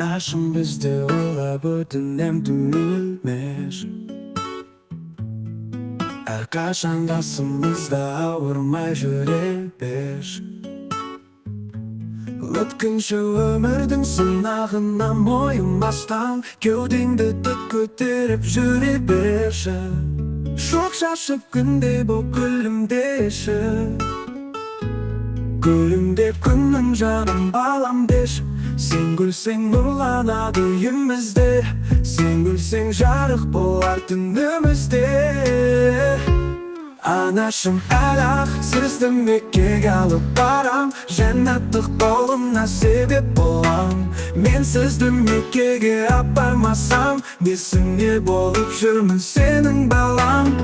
Anашım bizde ola bütünem dünülmüş. Erkaşan gasımızda avurmay jürebeş. Ötkünçü ömürdün sınağına moyunmastan Kövdеңді tut көтеріп жүре берші. Шоқ шашып күнде бұл күлімдеші. Күлімдеп күннің жанын балам деші. Сен күлсең нұрланады үйімізде, сен күлсең жарық болар түнімізде. Анашым әлі-ақ сізді Меккеге алып барам, жәннаттық болуына себеп болам. Мен сізді Меккеге апармасам, несіне болып жүрмін сенің балам.